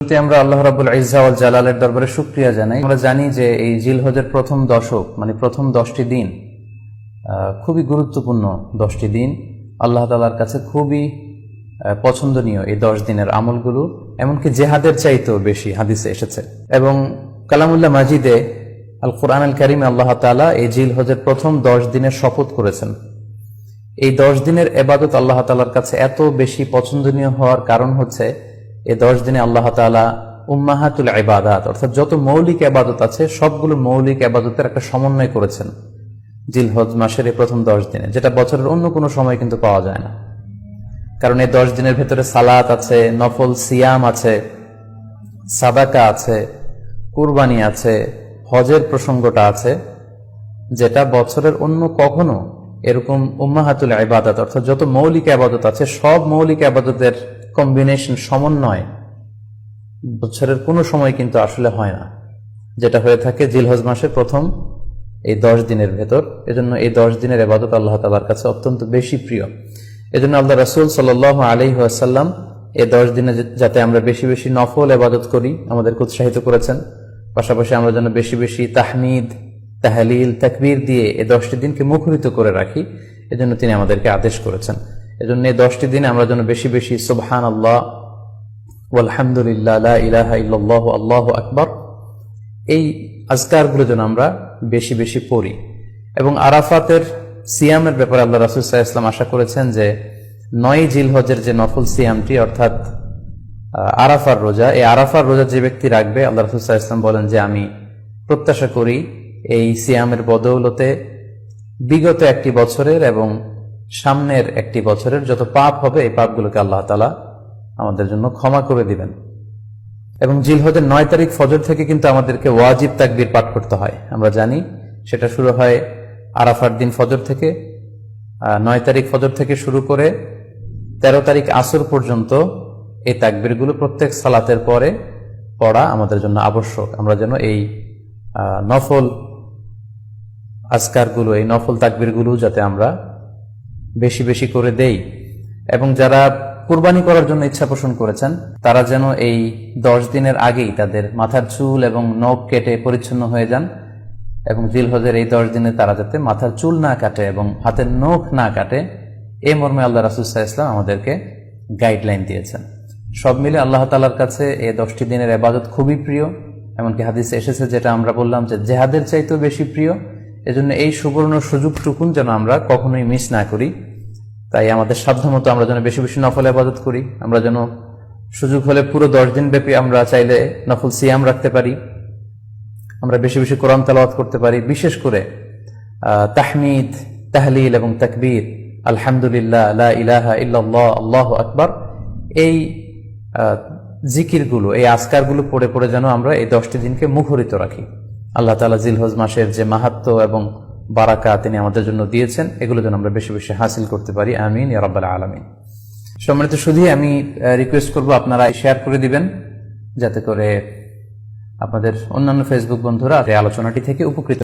আমরা আল্লাহ রাব্বুল ইজ্জা ওয়াল জালালের দরবারে শুকরিয়া জানাই। আমরা জানি যে এই জিলহজের প্রথম দশক মানে প্রথম 10টি দিন খুবই গুরুত্বপূর্ণ 10টি দিন। আল্লাহ তাআলার কাছে খুবই পছন্দনীয় এই 10 দিনের আমলগুলো, এমনকি জেহাদের চাইতেও বেশি হাদিসে এসেছে। এবং কালামুল্লাহ মাজিদে আল কোরআন আল কারিমে আল্লাহ তাআলা এই জিলহজের প্রথম 10 দিনের শপথ করেছেন। এই 10 দিনের ইবাদত আল্লাহ তাআলার কাছে এত বেশি পছন্দনীয় হওয়ার কারণ হচ্ছে এই 10 দিনে আল্লাহ তাআলা উম্মাহাতুল ইবাদাত অর্থাৎ যত মৌলিক ইবাদত আছে সবগুলো মৌলিক ইবাদতের একটা সমন্বয় করেছেন জিলহজ মাসের এই প্রথম 10 দিনে, যেটা বছরের অন্য কোনো সময় কিন্তু পাওয়া যায় না। কারণ এই 10 দিনের ভেতরে সালাত আছে, নফল সিয়াম আছে, সাদাকা আছে, কুরবানি আছে, হজের প্রসঙ্গটা আছে, যেটা বছরের অন্য কখনো এরকম উম্মাহাতুল ইবাদাত অর্থাৎ যত মৌলিক ইবাদত আছে সব মৌলিক ইবাদতের কম্বিনেশন সমন্বয় বছরের কোনো সময় কিন্তু আসলে হয় না, যেটা হয়ে থাকে জিলহজ মাসের প্রথম এই 10 দিনের ভেতর। এজন্য এই 10 দিনের ইবাদত আল্লাহ তাআলার কাছে অত্যন্ত বেশি প্রিয়। এজন্য আল্লাহ রাসূল সাল্লাল্লাহু আলাইহি ওয়াসাল্লাম এই 10 দিনে যাতে আমরা বেশি বেশি নফল ইবাদত করি আমাদেরকে উৎসাহিত করেছেন। পাশাপাশি আমরা যেন বেশি বেশি তাহমিদ, তাহলিল, তাকবীর দিয়ে এই 10টি দিনকে মুখরিত করে রাখি, এজন্য তিনি আমাদেরকে আদেশ করেছেন। এজন্য এই 10টি দিনে আমরা যেন বেশি বেশি সুবহানাল্লাহ ওয়ালহামদুলিল্লাহ লা ইলাহা ইল্লাল্লাহ আল্লাহু আকবার এই আজকারগুলো যেন আমরা বেশি বেশি পড়ি। এবং আরাফাতের সিয়ামের ব্যাপারে আল্লাহ রাসূল সাল্লাল্লাহু আলাইহি ওয়াসাল্লাম আশা করেছেন যে 9 জিলহজের যে নফল সিয়ামটি অর্থাৎ আরাফার রোজা, এই আরাফার রোজা যে ব্যক্তি রাখবে আল্লাহ রাসূল সাল্লাল্লাহু আলাইহি ওয়াসাল্লাম বলেন যে আমি প্রত্যাশা করি এই সিয়ামের বদৌলতে বিগত একটি বছরের এবং সামনের একটি বছরের যত পাপ হবে এই পাপগুলোকে আল্লাহ তাআলা আমাদের জন্য ক্ষমা করে দিবেন। এবং জিলহজের 9 তারিখ ফজর থেকে কিন্তু আমাদেরকে ওয়াজিব তাকবীর পাঠ করতে হয়। আমরা জানি সেটা শুরু হয় আরাফার দিন ফজর থেকে। 9 তারিখ ফজর থেকে শুরু করে 13 তারিখ আসর পর্যন্ত এই তাকবীরগুলো প্রত্যেক সালাতের পরে পড়া আমাদের জন্য আবশ্যক। আমরা যেন এই নফল আজকারগুলো, এই নফল তাকবীরগুলো যাতে আমরা বেশি বেশি করে দেই। এবং যারা কুরবানি করার জন্য ইচ্ছা পোষণ করেছেন তারা যেন এই 10 দিনের আগেই তাদের মাথার চুল এবং নখ কেটে পরিচ্ছন্ন হয়ে যান। এবং জিলহজের এই 10 দিনে তারা যাতে মাথার চুল না কাটে এবং হাতের নখ না কাটে, এই মর্মে আল্লাহ রাসূল সাল্লাল্লাহু আলাইহি ওয়াসাল্লাম আমাদেরকে গাইডলাইন দিয়েছেন। সব মিলে আল্লাহ তাআলার কাছে এই 10টি দিনের ইবাদত খুবই প্রিয়। এমনকি হাদিসে এসেছে, যেটা আমরা বললাম যে জেহাদের চাইতেও বেশি প্রিয়। এজন্য এই সুবর্ণ সুযোগটুকুন যেন আমরা কখনোই মিস না করি। তাই আমাদের সাধ্যমতো আমরা যেন বেশি বেশি নফল ইবাদত করি। আমরা যেন সুযোগ হলে পুরো 10 দিন ব্যাপী আমরা চাইলে নফল সিয়াম রাখতে পারি, আমরা বেশি বেশি কোরআন তেলাওয়াত করতে পারি। বিশেষ করে তাহমিদ, তাহলিল এবং তাকবীর, আলহামদুলিল্লাহ লা ইলাহা ইল্লাল্লাহ আল্লাহু আকবার, এই জিকিরগুলো, এই আজকারগুলো পড়ে পড়ে যেন আমরা এই 10টি দিনকে মুখরিত রাখি। আল্লাহ তাআলা জিলহজ মাসের যে মাহাত্ম্য এবং বারাকা তিনি আমাদের জন্য দিয়েছেন, এগুলো যেন আমরা বেশি বেশি হাসিল করতে পারি। আমিন ইয়া রাব্বাল আলামিন। সম্মানিত শুধু আমি রিকোয়েস্ট করব আপনারা শেয়ার করে দিবেন, যাতে করে আপনাদের অন্যান্য ফেসবুক বন্ধুরা এই আলোচনাটি থেকে উপকৃত